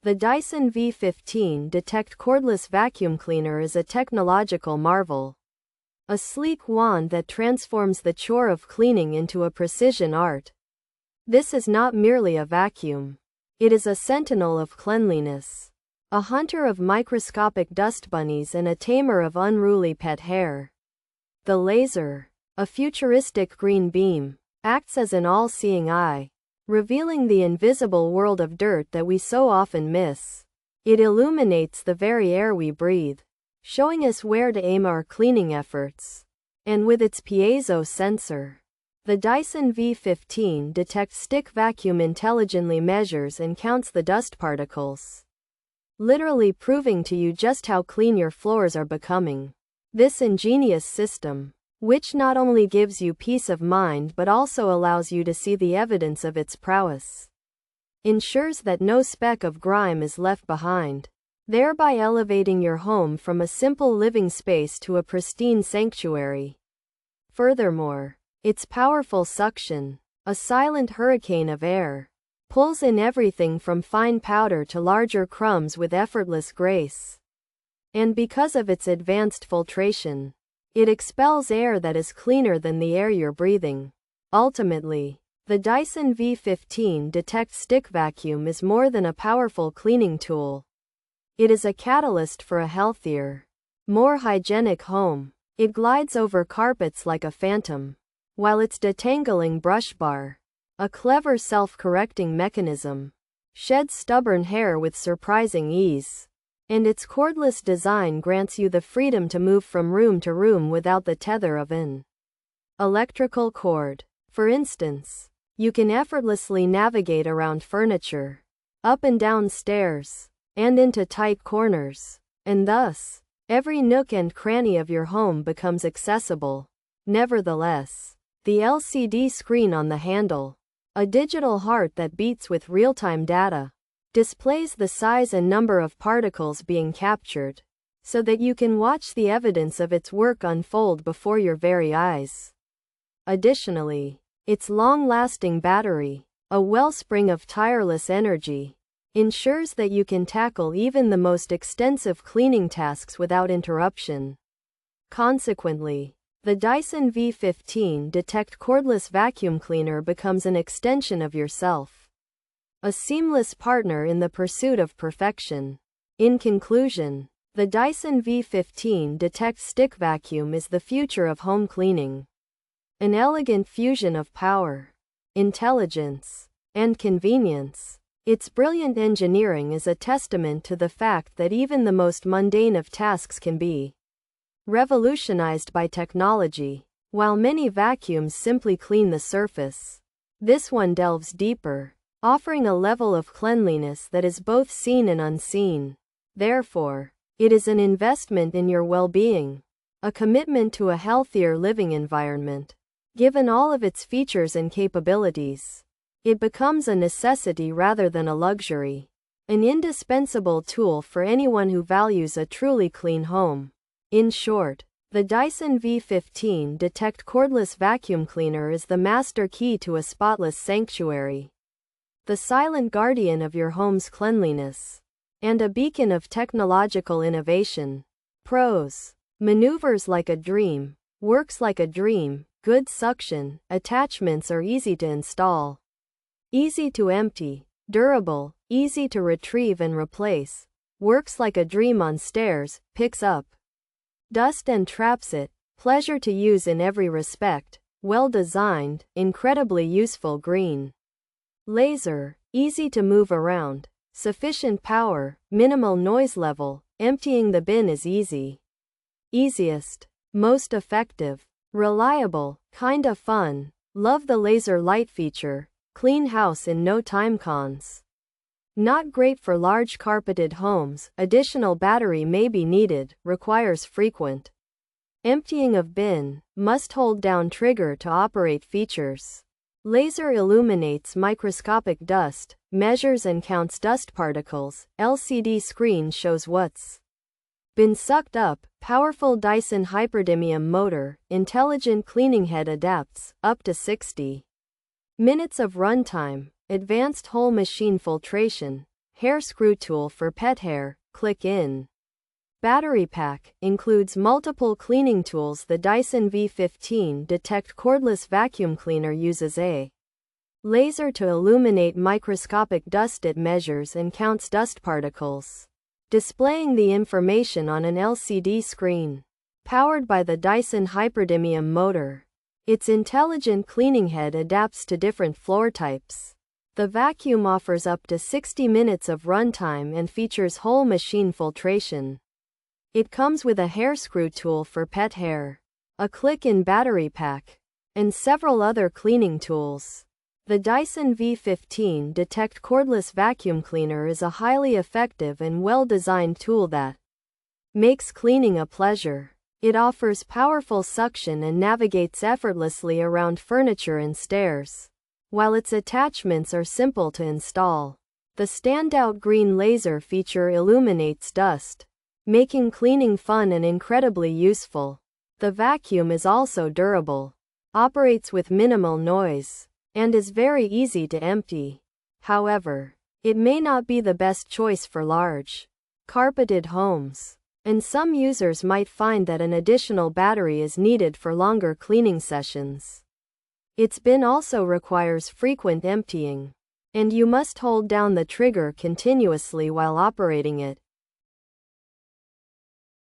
The Dyson V15 Detect Cordless Vacuum Cleaner is a technological marvel. A sleek wand that transforms the chore of cleaning into a precision art. This is not merely a vacuum. It is a sentinel of cleanliness. A hunter of microscopic dust bunnies and a tamer of unruly pet hair. The laser, a futuristic green beam, acts as an all-seeing eye, revealing the invisible world of dirt that we so often miss. It illuminates the very air we breathe, showing us where to aim our cleaning efforts. And with its piezo sensor, the Dyson V15 Detect Stick Vacuum intelligently measures and counts the dust particles, literally proving to you just how clean your floors are becoming. This ingenious system, which not only gives you peace of mind but also allows you to see the evidence of its prowess, ensures that no speck of grime is left behind, thereby elevating your home from a simple living space to a pristine sanctuary. Furthermore, its powerful suction, a silent hurricane of air, pulls in everything from fine powder to larger crumbs with effortless grace. And because of its advanced filtration, it expels air that is cleaner than the air you're breathing. Ultimately, the Dyson V15 Detect Stick Vacuum is more than a powerful cleaning tool. It is a catalyst for a healthier, more hygienic home. It glides over carpets like a phantom, while its detangling brush bar, a clever self-correcting mechanism, sheds stubborn hair with surprising ease. And its cordless design grants you the freedom to move from room to room without the tether of an electrical cord. For instance, you can effortlessly navigate around furniture, up and down stairs, and into tight corners, and thus, every nook and cranny of your home becomes accessible. Nevertheless, the LCD screen on the handle, a digital heart that beats with real-time data, displays the size and number of particles being captured, so that you can watch the evidence of its work unfold before your very eyes. Additionally, its long-lasting battery, a wellspring of tireless energy, ensures that you can tackle even the most extensive cleaning tasks without interruption. Consequently, the Dyson V15 Detect Cordless Vacuum Cleaner becomes an extension of yourself, a seamless partner in the pursuit of perfection. In conclusion, the Dyson V15 Detect Stick Vacuum is the future of home cleaning. An elegant fusion of power, intelligence, and convenience. Its brilliant engineering is a testament to the fact that even the most mundane of tasks can be revolutionized by technology. While many vacuums simply clean the surface, this one delves deeper, offering a level of cleanliness that is both seen and unseen. Therefore, it is an investment in your well-being, a commitment to a healthier living environment. Given all of its features and capabilities, it becomes a necessity rather than a luxury, an indispensable tool for anyone who values a truly clean home. In short, the Dyson V15 Detect Cordless Vacuum Cleaner is the master key to a spotless sanctuary, the silent guardian of your home's cleanliness, and a beacon of technological innovation. Pros: maneuvers like a dream, works like a dream, good suction, attachments are easy to install, easy to empty, durable, easy to retrieve and replace, works like a dream on stairs, picks up dust and traps it, pleasure to use in every respect, well designed, incredibly useful. Green laser, easy to move around, sufficient power, minimal noise level, emptying the bin is easy. Easiest, most effective, reliable, kinda fun, love the laser light feature, clean house in no time. Cons: not great for large carpeted homes, additional battery may be needed, requires frequent emptying of bin, must hold down trigger to operate. Features: laser illuminates microscopic dust, measures and counts dust particles, LCD screen shows what's been sucked up, powerful Dyson hyperdymium motor, intelligent cleaning head adapts, up to 60 minutes of runtime, advanced whole machine filtration, hair screw tool for pet hair, click in. Battery pack includes multiple cleaning tools. The Dyson V15 Detect cordless vacuum cleaner uses a laser to illuminate microscopic dust. It measures and counts dust particles, displaying the information on an LCD screen. Powered by the Dyson Hyperdymium motor, its intelligent cleaning head adapts to different floor types. The vacuum offers up to 60 minutes of runtime and features whole machine filtration. It comes with a hair screw tool for pet hair, a click-in battery pack, and several other cleaning tools. The Dyson V15 Detect cordless vacuum cleaner is a highly effective and well-designed tool that makes cleaning a pleasure. It offers powerful suction and navigates effortlessly around furniture and stairs, while its attachments are simple to install. The standout green laser feature illuminates dust, making cleaning fun and incredibly useful. The vacuum is also durable, operates with minimal noise, and is very easy to empty. However, it may not be the best choice for large, carpeted homes, and some users might find that an additional battery is needed for longer cleaning sessions. Its bin also requires frequent emptying, and you must hold down the trigger continuously while operating it.